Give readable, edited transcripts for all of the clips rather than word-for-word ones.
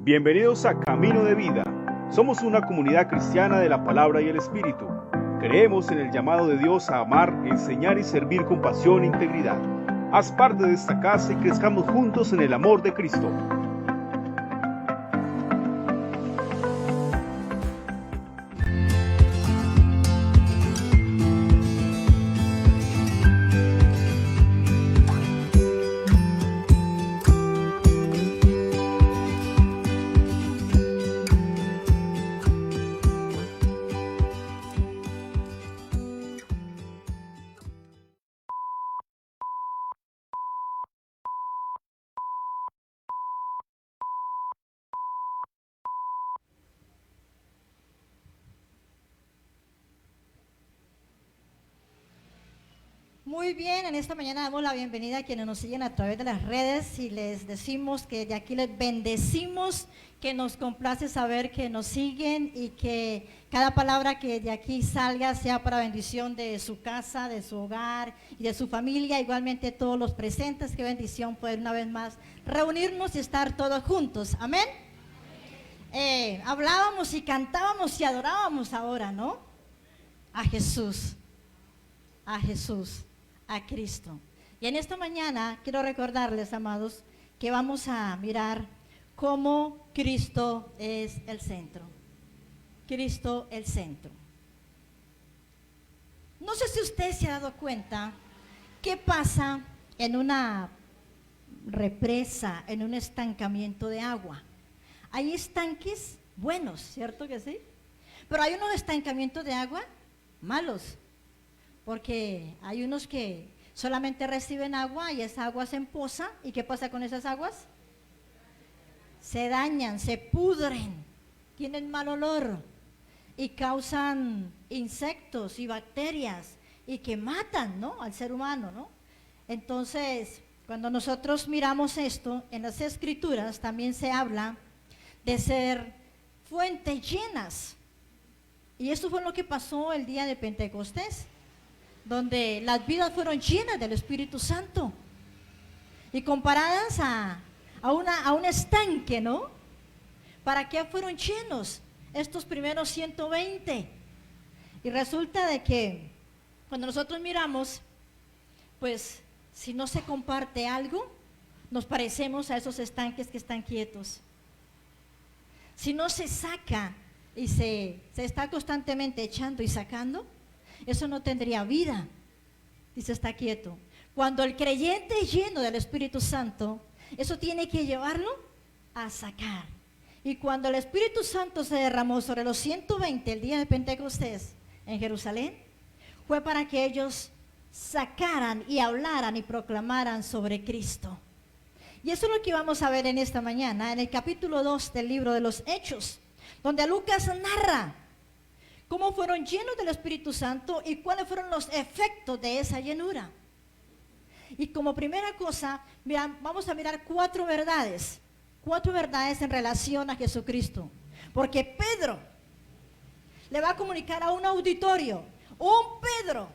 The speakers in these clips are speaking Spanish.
Bienvenidos a Camino de Vida. Somos una comunidad cristiana de la palabra y el Espíritu. Creemos en el llamado de Dios a amar, enseñar y servir con pasión e integridad. Haz parte de esta casa y crezcamos juntos en el amor de Cristo. Muy bien, en esta mañana damos la bienvenida a quienes nos siguen a través de las redes y les decimos que de aquí les bendecimos, que nos complace saber que nos siguen y que cada palabra que de aquí salga sea para bendición de su casa, de su hogar y de su familia, igualmente todos los presentes. Qué bendición poder una vez más reunirnos y estar todos juntos, amén. Hablábamos y cantábamos y adorábamos ahora, ¿no? A Jesús, a Cristo. Y en esta mañana quiero recordarles, amados, que vamos a mirar cómo Cristo es el centro. Cristo el centro. No sé si usted se ha dado cuenta qué pasa en una represa, en un estancamiento de agua. Hay estanques buenos, ¿cierto que sí? Pero hay unos estancamientos de agua malos. Porque hay unos que solamente reciben agua y esa agua se empoza. ¿Y qué pasa con esas aguas? Se dañan, se pudren, tienen mal olor y causan insectos y bacterias y que matan, ¿no?, al ser humano, ¿no? Entonces, cuando nosotros miramos esto, en las Escrituras también se habla de ser fuentes llenas. Y esto fue lo que pasó el día de Pentecostés, donde las vidas fueron llenas del Espíritu Santo y comparadas a un estanque, ¿no? ¿Para qué fueron llenos estos primeros 120? Y resulta de que cuando nosotros miramos, pues si no se comparte algo, nos parecemos a esos estanques que están quietos. Si no se saca y se está constantemente echando y sacando, eso no tendría vida, dice, está quieto. Cuando el creyente es lleno del Espíritu Santo, eso tiene que llevarlo a sacar. Y cuando el Espíritu Santo se derramó sobre los 120 el día de Pentecostés en Jerusalén, fue para que ellos sacaran y hablaran y proclamaran sobre Cristo. Y eso es lo que vamos a ver en esta mañana, en el capítulo 2 del libro de los Hechos, donde Lucas narra cómo fueron llenos del Espíritu Santo y cuáles fueron los efectos de esa llenura. Y como primera cosa, vamos a mirar cuatro verdades en relación a Jesucristo. Porque Pedro le va a comunicar a un auditorio, un Pedro,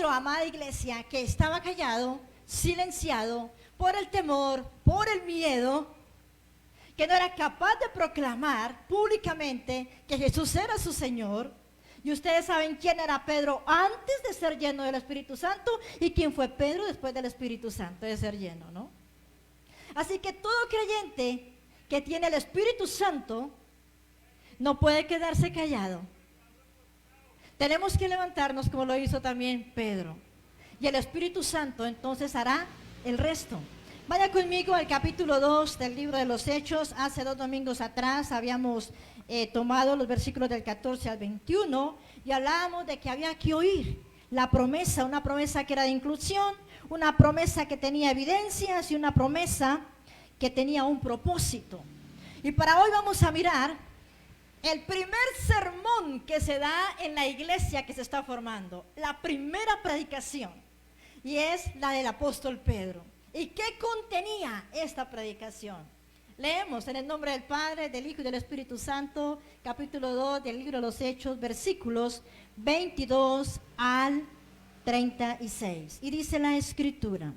amada iglesia, que estaba callado, silenciado, por el temor, por el miedo, que no era capaz de proclamar públicamente que Jesús era su Señor. Y ustedes saben quién era Pedro antes de ser lleno del Espíritu Santo y quién fue Pedro después del Espíritu Santo, de ser lleno, ¿no? Así que todo creyente que tiene el Espíritu Santo no puede quedarse callado. Tenemos que levantarnos como lo hizo también Pedro. Y el Espíritu Santo entonces hará el resto. Vaya conmigo al capítulo 2 del libro de los Hechos. Hace 2 domingos atrás habíamos tomado los versículos del 14 al 21 y hablábamos de que había que oír la promesa, una promesa que era de inclusión, una promesa que tenía evidencias y una promesa que tenía un propósito. Y para hoy vamos a mirar el primer sermón que se da en la iglesia que se está formando, la primera predicación, y es la del apóstol Pedro. ¿Y qué contenía esta predicación? Leemos en el nombre del Padre, del Hijo y del Espíritu Santo, capítulo 2 del libro de los Hechos, versículos 22 al 36. Y dice la Escritura: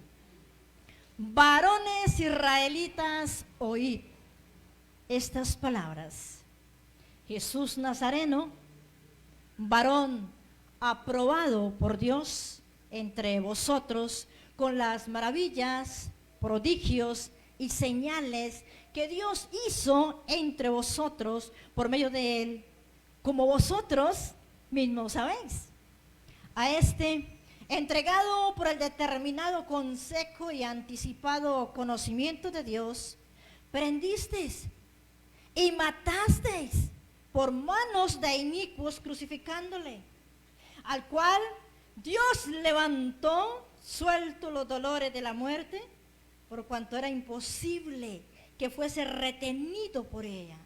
varones israelitas, oíd estas palabras. Jesús Nazareno, varón aprobado por Dios entre vosotros, con las maravillas, prodigios y señales que Dios hizo entre vosotros por medio de él, como vosotros mismos sabéis. A este, entregado por el determinado consejo y anticipado conocimiento de Dios, prendisteis y matasteis por manos de inicuos, crucificándole, al cual Dios levantó, suelto los dolores de la muerte, por cuanto era imposible que fuese retenido por ella.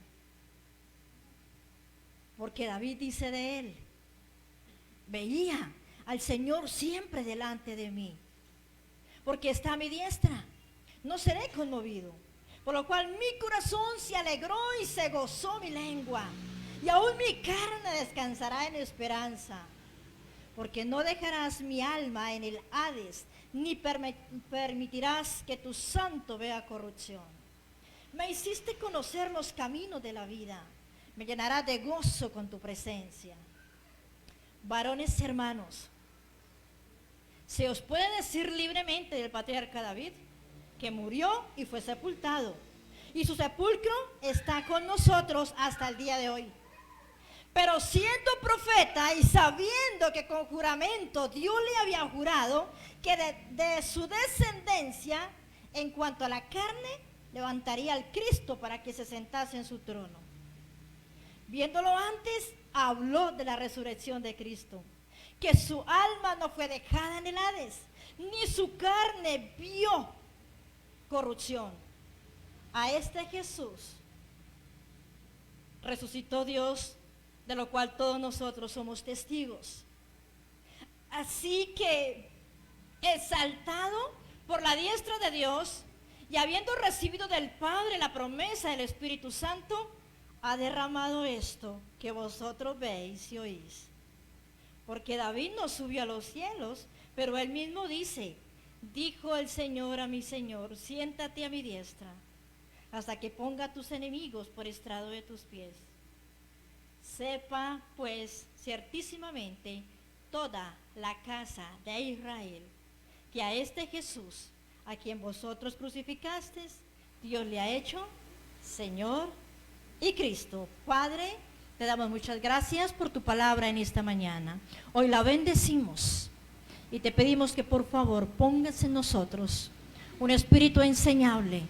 Porque David dice de él: veía al Señor siempre delante de mí, porque está a mi diestra, no seré conmovido. Por lo cual mi corazón se alegró y se gozó mi lengua, y aún mi carne descansará en esperanza. Porque no dejarás mi alma en el Hades, ni permitirás que tu santo vea corrupción. Me hiciste conocer los caminos de la vida, me llenarás de gozo con tu presencia. Varones hermanos, se os puede decir libremente del patriarca David, que murió y fue sepultado, y su sepulcro está con nosotros hasta el día de hoy. Pero siendo profeta y sabiendo que con juramento Dios le había jurado que de su descendencia, en cuanto a la carne, levantaría al Cristo para que se sentase en su trono. Viéndolo antes, habló de la resurrección de Cristo, que su alma no fue dejada en el Hades, ni su carne vio corrupción. A este Jesús resucitó Dios, de lo cual todos nosotros somos testigos. Así que, exaltado por la diestra de Dios, y habiendo recibido del Padre la promesa del Espíritu Santo, ha derramado esto que vosotros veis y oís. Porque David no subió a los cielos, pero él mismo dice: dijo el Señor a mi Señor, siéntate a mi diestra, hasta que ponga a tus enemigos por estrado de tus pies. Sepa pues ciertísimamente toda la casa de Israel, que a este Jesús, a quien vosotros crucificasteis, Dios le ha hecho Señor y Cristo. Padre, te damos muchas gracias por tu palabra en esta mañana. Hoy la bendecimos y te pedimos que por favor pongas en nosotros un espíritu enseñable,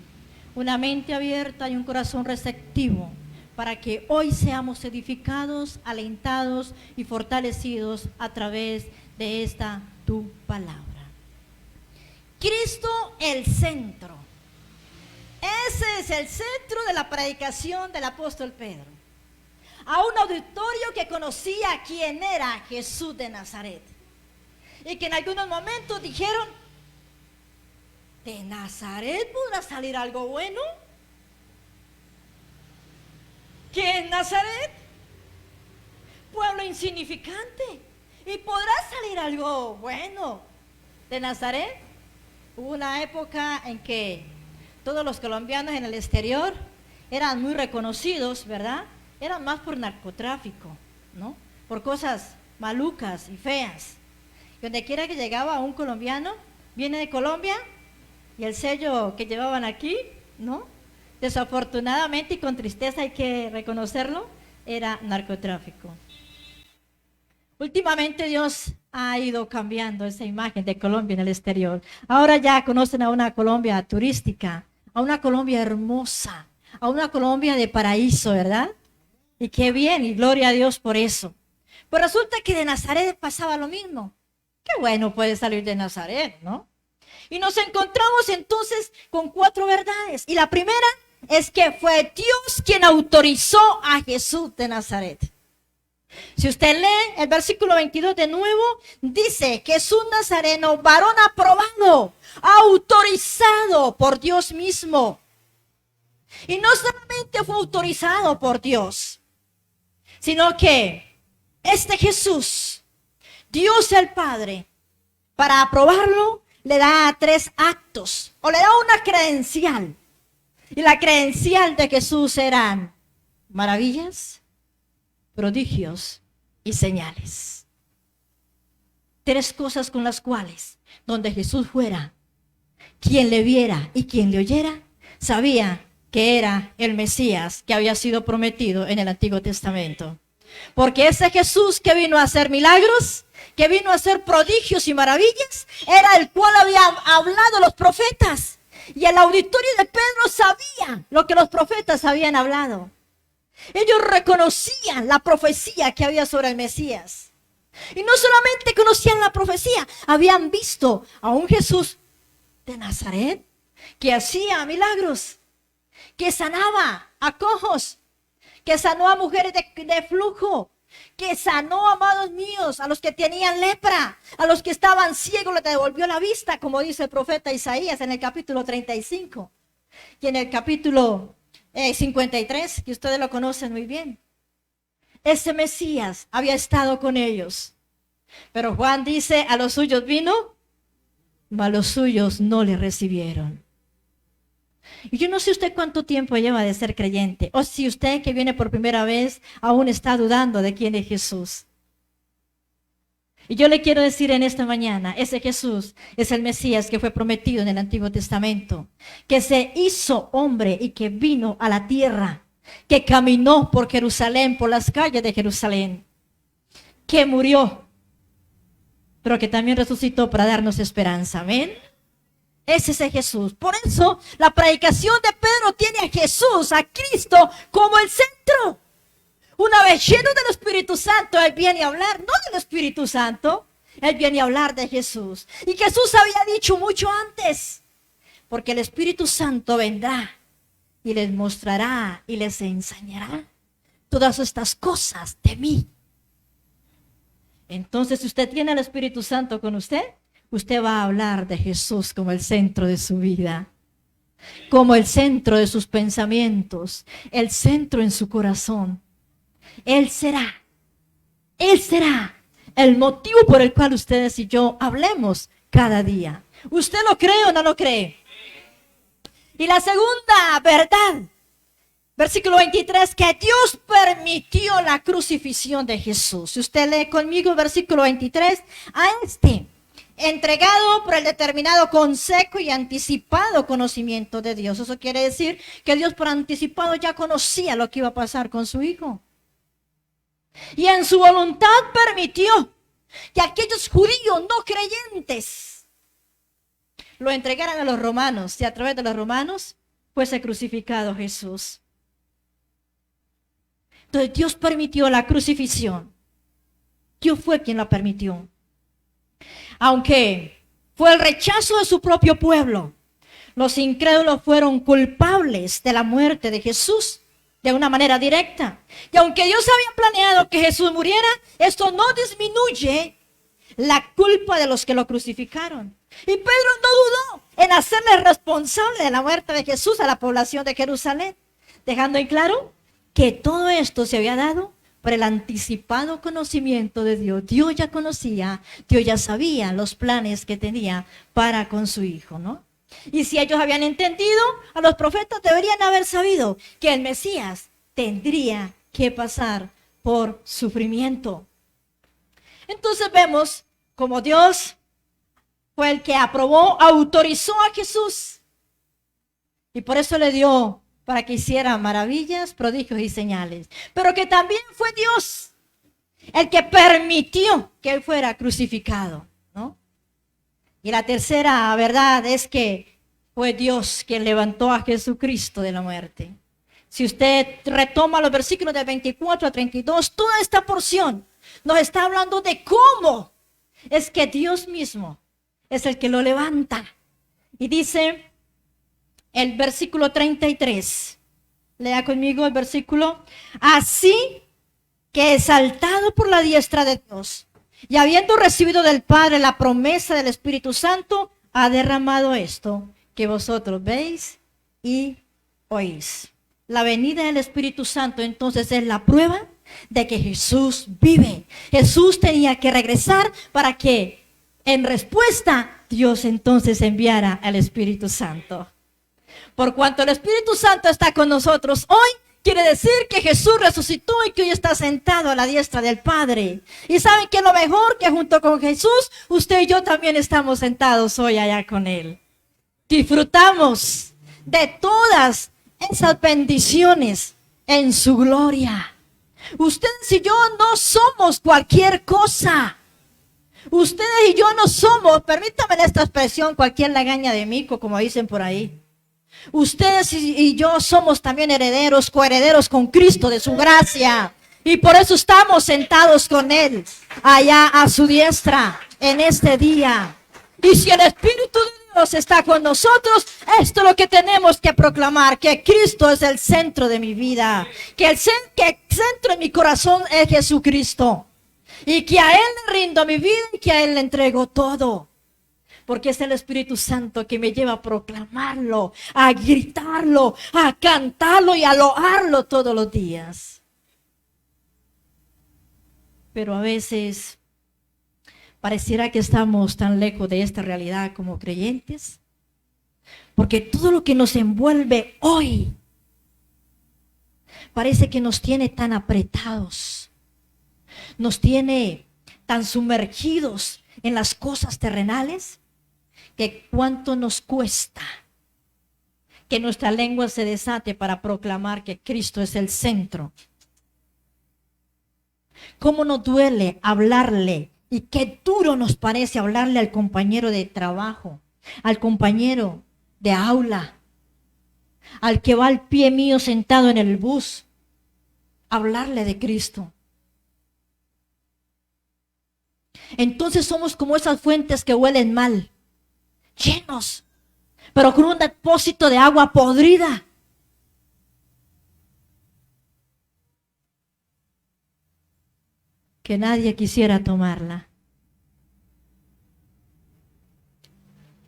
una mente abierta y un corazón receptivo, para que hoy seamos edificados, alentados y fortalecidos a través de esta tu palabra. Cristo el centro. Ese es el centro de la predicación del apóstol Pedro. A un auditorio que conocía quién era Jesús de Nazaret. Y que en algunos momentos dijeron: ¿de Nazaret podrá salir algo bueno? ¿Qué es Nazaret? Pueblo insignificante. ¿Y podrá salir algo bueno de Nazaret? Hubo una época en que todos los colombianos en el exterior eran muy reconocidos, ¿verdad? Eran más por narcotráfico, ¿no? Por cosas malucas y feas. Y donde quiera que llegaba un colombiano, viene de Colombia, y el sello que llevaban aquí, ¿no? Desafortunadamente y con tristeza hay que reconocerlo, era narcotráfico. Últimamente Dios ha ido cambiando esa imagen de Colombia en el exterior. Ahora ya conocen a una Colombia turística, a una Colombia hermosa, a una Colombia de paraíso, ¿verdad? Y qué bien, y gloria a Dios por eso. Pues resulta que de Nazaret pasaba lo mismo. Qué bueno puede salir de Nazaret, ¿no? Y nos encontramos entonces con 4 verdades. Y la primera es que fue Dios quien autorizó a Jesús de Nazaret. Si usted lee el versículo 22 de nuevo, dice: Jesús Nazareno, varón aprobado, autorizado por Dios mismo. Y no solamente fue autorizado por Dios, sino que este Jesús, Dios el Padre, para aprobarlo, le da 3 actos, o le da una credencial. Y la credencial de Jesús eran maravillas, prodigios y señales. 3 cosas con las cuales, donde Jesús fuera, quien le viera y quien le oyera, sabía que era el Mesías que había sido prometido en el Antiguo Testamento. Porque ese Jesús que vino a hacer milagros, que vino a hacer prodigios y maravillas, era el cual habían hablado los profetas. Y el auditorio de Pedro sabía lo que los profetas habían hablado. Ellos reconocían la profecía que había sobre el Mesías. Y no solamente conocían la profecía, habían visto a un Jesús de Nazaret que hacía milagros, que sanaba a cojos, que sanó a mujeres de flujo, que sanó, amados míos, a los que tenían lepra, a los que estaban ciegos, les devolvió la vista, como dice el profeta Isaías en el capítulo 35. Y en el capítulo 53, que ustedes lo conocen muy bien. Ese Mesías había estado con ellos. Pero Juan dice, a los suyos vino, mas los suyos no le recibieron. Y yo no sé usted cuánto tiempo lleva de ser creyente, o si usted que viene por primera vez aún está dudando de quién es Jesús. Y yo le quiero decir en esta mañana, ese Jesús es el Mesías que fue prometido en el Antiguo Testamento, que se hizo hombre y que vino a la tierra, que caminó por Jerusalén, por las calles de Jerusalén, que murió, pero que también resucitó para darnos esperanza. Amén. Ese es el Jesús. Por eso la predicación de Pedro tiene a Jesús, a Cristo, como el centro. Una vez lleno del Espíritu Santo, Él viene a hablar, no del Espíritu Santo, Él viene a hablar de Jesús. Y Jesús había dicho mucho antes, porque el Espíritu Santo vendrá y les mostrará y les enseñará todas estas cosas de mí. Entonces, si usted tiene el Espíritu Santo con usted, usted va a hablar de Jesús como el centro de su vida, como el centro de sus pensamientos, el centro en su corazón. Él será el motivo por el cual ustedes y yo hablemos cada día. ¿Usted lo cree o no lo cree? Y la segunda verdad, versículo 23, que Dios permitió la crucifixión de Jesús. Si usted lee conmigo el versículo 23, a entregado por el determinado consejo y anticipado conocimiento de Dios. Eso quiere decir que Dios por anticipado ya conocía lo que iba a pasar con su hijo. Y en su voluntad permitió que aquellos judíos no creyentes lo entregaran a los romanos y a través de los romanos fuese crucificado Jesús. Entonces Dios permitió la crucifixión. Dios fue quien la permitió. Aunque fue el rechazo de su propio pueblo, los incrédulos fueron culpables de la muerte de Jesús de una manera directa. Y aunque Dios había planeado que Jesús muriera, esto no disminuye la culpa de los que lo crucificaron. Y Pedro no dudó en hacerle responsable de la muerte de Jesús a la población de Jerusalén, dejando en claro que todo esto se había dado por el anticipado conocimiento de Dios. Dios ya conocía, Dios ya sabía los planes que tenía para con su hijo, ¿no? Y si ellos habían entendido, a los profetas deberían haber sabido que el Mesías tendría que pasar por sufrimiento. Entonces vemos como Dios fue el que aprobó, autorizó a Jesús. Y por eso le dio para que hiciera maravillas, prodigios y señales. Pero que también fue Dios el que permitió que él fuera crucificado, ¿no? Y la tercera verdad es que fue Dios quien levantó a Jesucristo de la muerte. Si usted retoma los versículos de 24 a 32, toda esta porción nos está hablando de cómo es que Dios mismo es el que lo levanta. Y dice el versículo 33, lea conmigo el versículo: así que exaltado por la diestra de Dios y habiendo recibido del Padre la promesa del Espíritu Santo, ha derramado esto que vosotros veis y oís. La venida del Espíritu Santo entonces es la prueba de que Jesús vive. Jesús tenía que regresar para que en respuesta Dios entonces enviara al Espíritu Santo. Por cuanto el Espíritu Santo está con nosotros hoy, quiere decir que Jesús resucitó y que hoy está sentado a la diestra del Padre. Y saben que lo mejor, que junto con Jesús, usted y yo también estamos sentados hoy allá con Él. Disfrutamos de todas esas bendiciones en su gloria. Ustedes y yo no somos cualquier cosa. Ustedes y yo no somos, permítanme esta expresión, cualquier lagaña de mico, como dicen por ahí. Ustedes y yo somos también herederos, coherederos con Cristo de su gracia. Y por eso estamos sentados con Él, allá a su diestra, en este día. Y si el Espíritu de Dios está con nosotros, esto es lo que tenemos que proclamar, que Cristo es el centro de mi vida, que el centro de mi corazón es Jesucristo, y que a Él le rindo mi vida y que a Él le entrego todo. Porque es el Espíritu Santo que me lleva a proclamarlo, a gritarlo, a cantarlo y a loarlo todos los días. Pero a veces pareciera que estamos tan lejos de esta realidad como creyentes. Porque todo lo que nos envuelve hoy parece que nos tiene tan apretados, nos tiene tan sumergidos en las cosas terrenales, que cuánto nos cuesta que nuestra lengua se desate para proclamar que Cristo es el centro. Cómo nos duele hablarle y qué duro nos parece hablarle al compañero de trabajo, al compañero de aula, al que va al pie mío sentado en el bus, hablarle de Cristo. Entonces somos como esas fuentes que huelen mal, llenos, pero con un depósito de agua podrida. Que nadie quisiera tomarla.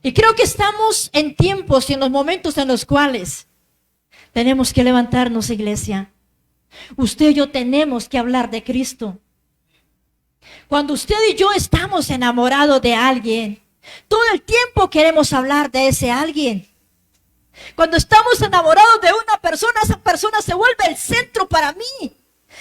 Y creo que estamos en tiempos y en los momentos en los cuales tenemos que levantarnos, iglesia. Usted y yo tenemos que hablar de Cristo. Cuando usted y yo estamos enamorados de alguien, todo el tiempo queremos hablar de ese alguien. Cuando estamos enamorados de una persona, esa persona se vuelve el centro para mí.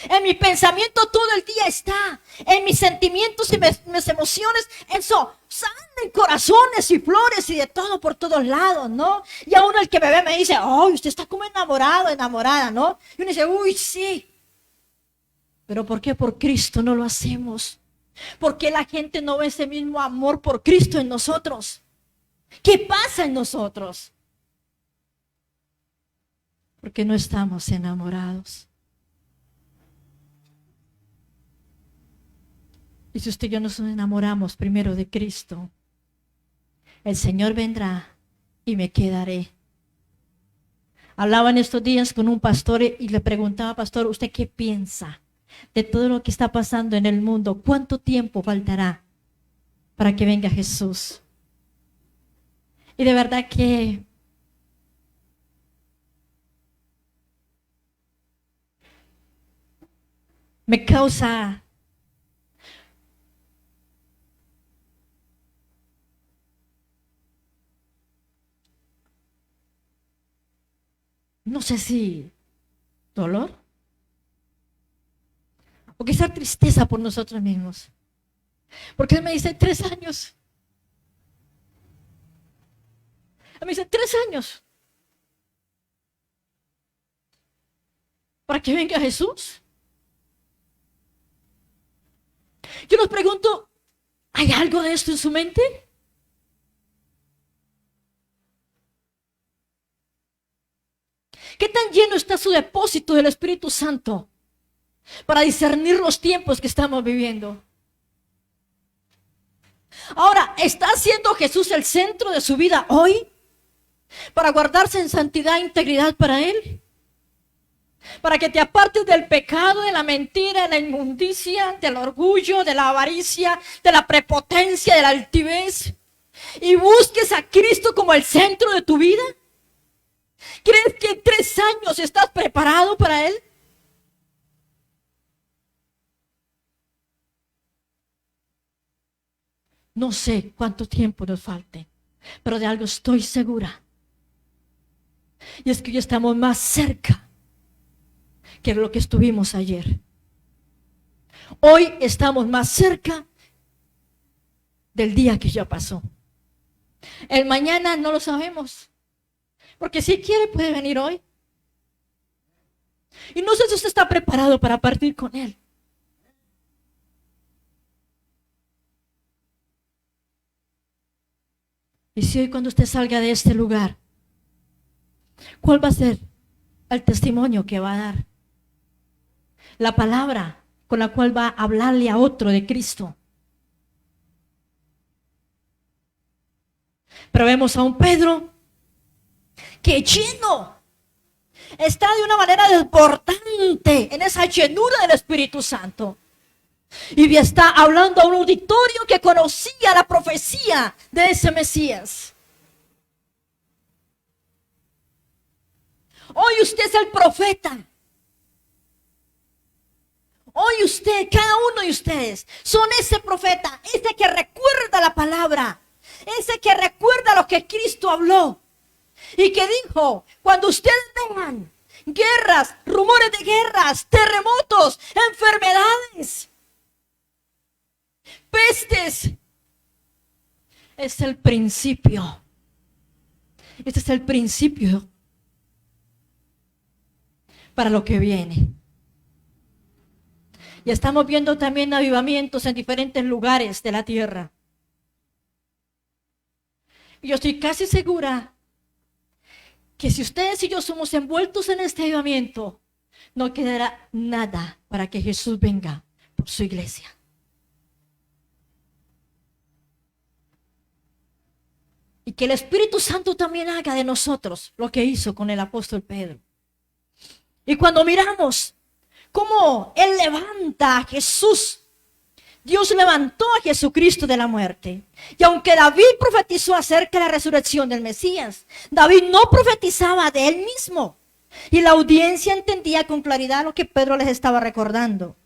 En mi pensamiento todo el día está. En mis sentimientos y mis emociones, eso salen corazones y flores y de todo por todos lados, ¿no? Y a uno el que me ve me dice, ¡ay, usted está como enamorado, enamorada!, ¿no? Y uno dice, ¡uy, sí! ¿Pero por qué por Cristo no lo hacemos? ¿Por qué la gente no ve ese mismo amor por Cristo en nosotros? ¿Qué pasa en nosotros? Porque no estamos enamorados. Y si usted y yo nos enamoramos primero de Cristo, el Señor vendrá y me quedaré. Hablaba en estos días con un pastor y le preguntaba, pastor, ¿usted qué piensa de todo lo que está pasando en el mundo? ¿Cuánto tiempo faltará para que venga Jesús? Y de verdad que me causa no sé si dolor o quizá tristeza por nosotros mismos. Porque él me dice 3 años. Él me dice 3 años. ¿Para que venga Jesús? Yo les pregunto, ¿hay algo de esto en su mente? ¿Qué tan lleno está su depósito del Espíritu Santo para discernir los tiempos que estamos viviendo? Ahora, ¿está siendo Jesús el centro de su vida hoy? ¿Para guardarse en santidad e integridad para Él? ¿Para que te apartes del pecado, de la mentira, de la inmundicia, del orgullo, de la avaricia, de la prepotencia, de la altivez? ¿Y busques a Cristo como el centro de tu vida? ¿Crees que en 3 años estás preparado para Él? No sé cuánto tiempo nos falte, pero de algo estoy segura. Y es que hoy estamos más cerca que lo que estuvimos ayer. Hoy estamos más cerca del día que ya pasó. El mañana no lo sabemos, porque si quiere puede venir hoy. Y no sé si usted está preparado para partir con Él. Y si hoy cuando usted salga de este lugar, ¿cuál va a ser el testimonio que va a dar? La palabra con la cual va a hablarle a otro de Cristo. Pero vemos a un Pedro que lleno está de una manera desbordante en esa llenura del Espíritu Santo. Y está hablando a un auditorio que conocía la profecía de ese Mesías. Hoy usted es el profeta. Hoy usted, cada uno de ustedes, son ese profeta, ese que recuerda la palabra, ese que recuerda lo que Cristo habló. Y que dijo, cuando ustedes vean guerras, rumores de guerras, terremotos, enfermedades, pestes, es el principio. Este es el principio para lo que viene. Y estamos viendo también avivamientos en diferentes lugares de la tierra. Y yo estoy casi segura que si ustedes y yo somos envueltos en este avivamiento, no quedará nada para que Jesús venga por su iglesia. Y que el Espíritu Santo también haga de nosotros lo que hizo con el apóstol Pedro. Y cuando miramos cómo Él levanta a Jesús, Dios levantó a Jesucristo de la muerte. Y aunque David profetizó acerca de la resurrección del Mesías, David no profetizaba de él mismo. Y la audiencia entendía con claridad lo que Pedro les estaba recordando.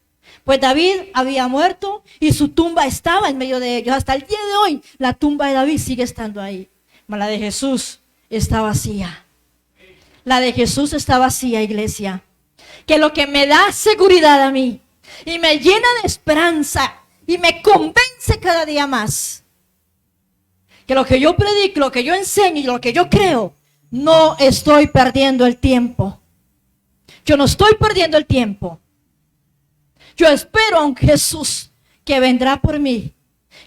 Pues David había muerto y su tumba estaba en medio de ellos. Hasta el día de hoy la tumba de David sigue estando ahí. Pero la de Jesús está vacía. La de Jesús está vacía, iglesia. Que lo que me da seguridad a mí y me llena de esperanza y me convence cada día más, que lo que yo predico, lo que yo enseño y lo que yo creo, no estoy perdiendo el tiempo. Yo no estoy perdiendo el tiempo. Yo espero a un Jesús que vendrá por mí.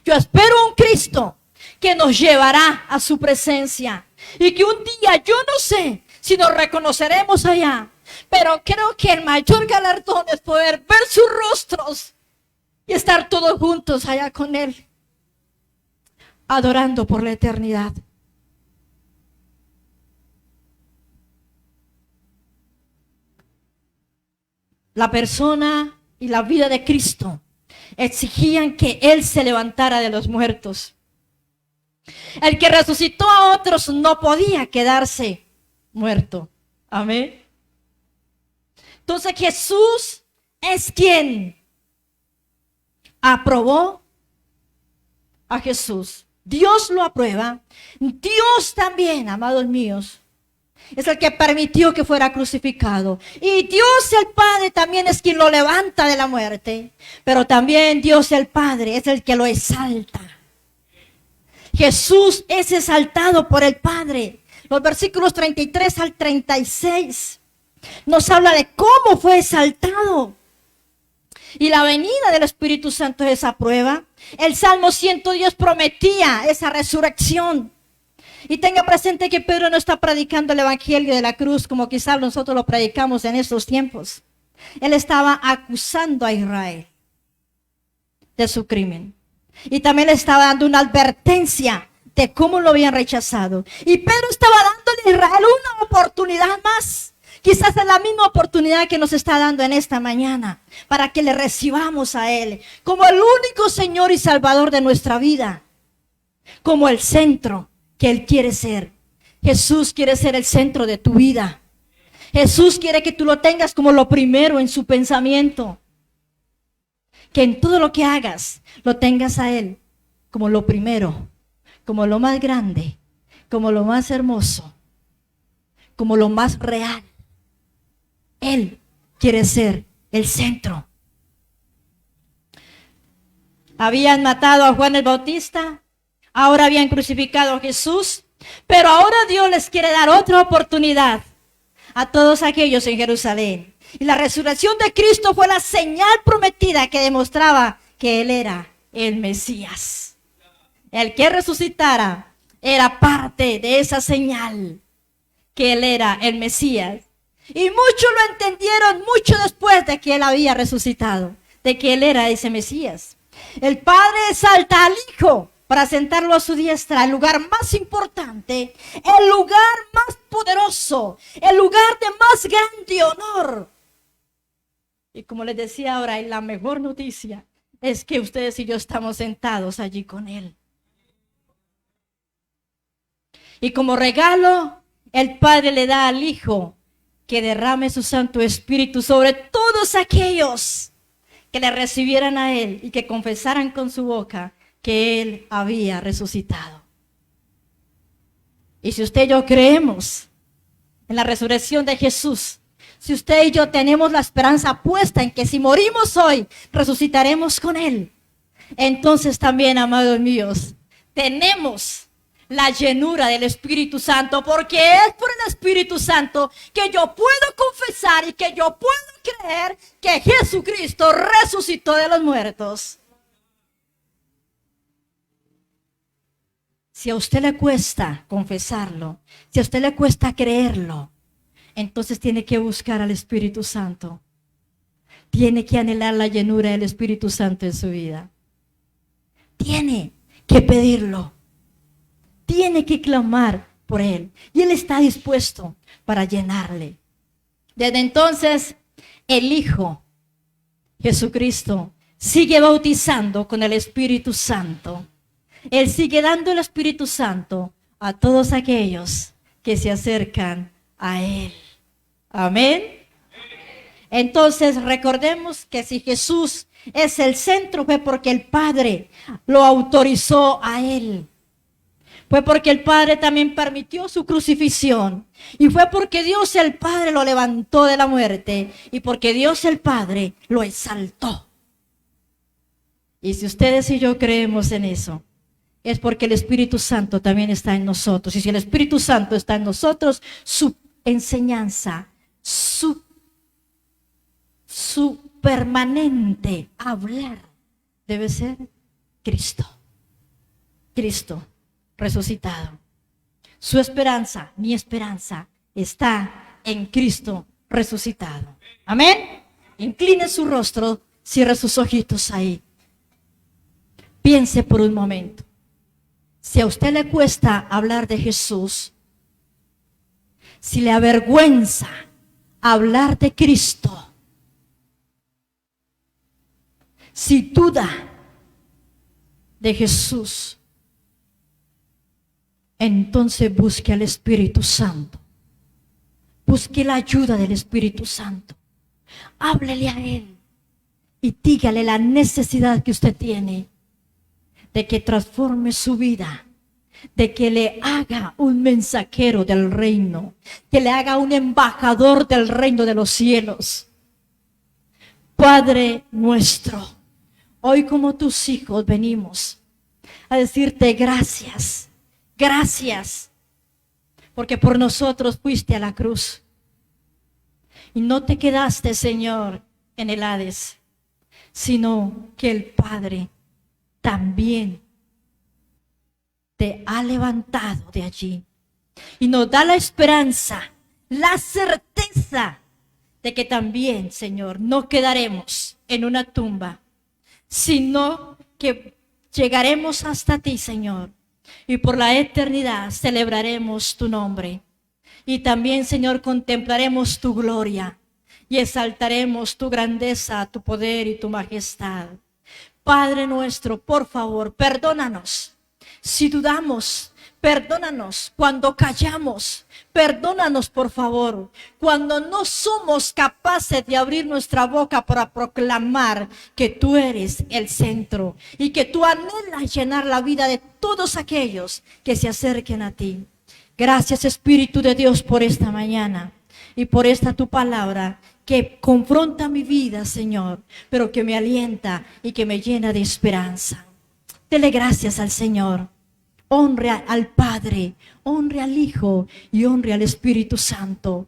Yo espero a un Cristo que nos llevará a su presencia. Y que un día, yo no sé si nos reconoceremos allá, pero creo que el mayor galardón es poder ver sus rostros y estar todos juntos allá con Él, adorando por la eternidad. La persona y la vida de Cristo exigían que Él se levantara de los muertos. El que resucitó a otros no podía quedarse muerto. Amén. Entonces Jesús es quien aprobó a Jesús. Dios lo aprueba. Dios también, amados míos, es el que permitió que fuera crucificado. Y Dios el Padre también es quien lo levanta de la muerte. Pero también Dios el Padre es el que lo exalta. Jesús es exaltado por el Padre. Los versículos 33 al 36 nos habla de cómo fue exaltado. Y la venida del Espíritu Santo es esa prueba. El Salmo 110 prometía esa resurrección. Y tenga presente que Pedro no está predicando el Evangelio de la cruz como quizás nosotros lo predicamos en estos tiempos. Él estaba acusando a Israel de su crimen. Y también le estaba dando una advertencia de cómo lo habían rechazado. Y Pedro estaba dándole a Israel una oportunidad más. Quizás es la misma oportunidad que nos está dando en esta mañana para que le recibamos a Él como el único Señor y Salvador de nuestra vida, como el centro que Él quiere ser. Jesús quiere ser el centro de tu vida. Jesús quiere que tú lo tengas como lo primero en su pensamiento. Que en todo lo que hagas lo tengas a Él como lo primero, como lo más grande, como lo más hermoso, como lo más real. Él quiere ser el centro. Habían matado a Juan el Bautista, ahora habían crucificado a Jesús, pero ahora Dios les quiere dar otra oportunidad a todos aquellos en Jerusalén. Y la resurrección de Cristo fue la señal prometida que demostraba que Él era el Mesías. El que resucitara era parte de esa señal, que Él era el Mesías. Y muchos lo entendieron mucho después de que Él había resucitado, de que Él era ese Mesías. El Padre exalta al Hijo para sentarlo a su diestra, el lugar más importante, el lugar más poderoso, el lugar de más grande honor. Y como les decía ahora, la mejor noticia es que ustedes y yo estamos sentados allí con Él. Y como regalo, el Padre le da al Hijo que derrame su Santo Espíritu sobre todos aquellos que le recibieran a Él y que confesaran con su boca que Él había resucitado. Y si usted y yo creemos en la resurrección de Jesús, si usted y yo tenemos la esperanza puesta en que si morimos hoy, resucitaremos con Él, entonces también, amados míos, tenemos la llenura del Espíritu Santo, porque es por el Espíritu Santo que yo puedo confesar y que yo puedo creer que Jesucristo resucitó de los muertos. Si a usted le cuesta confesarlo, si a usted le cuesta creerlo, entonces tiene que buscar al Espíritu Santo. Tiene que anhelar la llenura del Espíritu Santo en su vida. Tiene que pedirlo. Tiene que clamar por Él. Y Él está dispuesto para llenarle. Desde entonces, el Hijo, Jesucristo, sigue bautizando con el Espíritu Santo. Él sigue dando el Espíritu Santo a todos aquellos que se acercan a Él. Amén. Entonces recordemos que si Jesús es el centro, fue porque el Padre lo autorizó a Él. Fue porque el Padre también permitió su crucifixión. Y fue porque Dios el Padre lo levantó de la muerte. Y porque Dios el Padre lo exaltó. Y si ustedes y yo creemos en eso, es porque el Espíritu Santo también está en nosotros. Y si el Espíritu Santo está en nosotros, su enseñanza, su permanente hablar debe ser Cristo. Cristo resucitado. Su esperanza, mi esperanza, está en Cristo resucitado. Amén. Incline su rostro, cierre sus ojitos ahí. Piense por un momento. Si a usted le cuesta hablar de Jesús, si le avergüenza hablar de Cristo, si duda de Jesús, entonces busque al Espíritu Santo. Busque la ayuda del Espíritu Santo. Háblele a Él y dígale la necesidad que usted tiene de que transforme su vida, de que le haga un mensajero del reino, que le haga un embajador del reino de los cielos. Padre nuestro, hoy como tus hijos venimos a decirte gracias, gracias, porque por nosotros fuiste a la cruz. Y no te quedaste, Señor, en el Hades, sino que el Padre también te ha levantado de allí. Y nos da la esperanza, la certeza de que también, Señor, no quedaremos en una tumba, sino que llegaremos hasta ti, Señor. Y por la eternidad celebraremos tu nombre. Y también, Señor, contemplaremos tu gloria y exaltaremos tu grandeza, tu poder y tu majestad. Padre nuestro, por favor, perdónanos si dudamos. Perdónanos cuando callamos. Perdónanos, por favor, cuando no somos capaces de abrir nuestra boca para proclamar que tú eres el centro y que tú anhelas llenar la vida de todos aquellos que se acerquen a ti. Gracias, Espíritu de Dios, por esta mañana y por esta tu palabra que confronta mi vida, Señor, pero que me alienta y que me llena de esperanza. Dele gracias al Señor. Honre al Padre, honre al Hijo y honre al Espíritu Santo.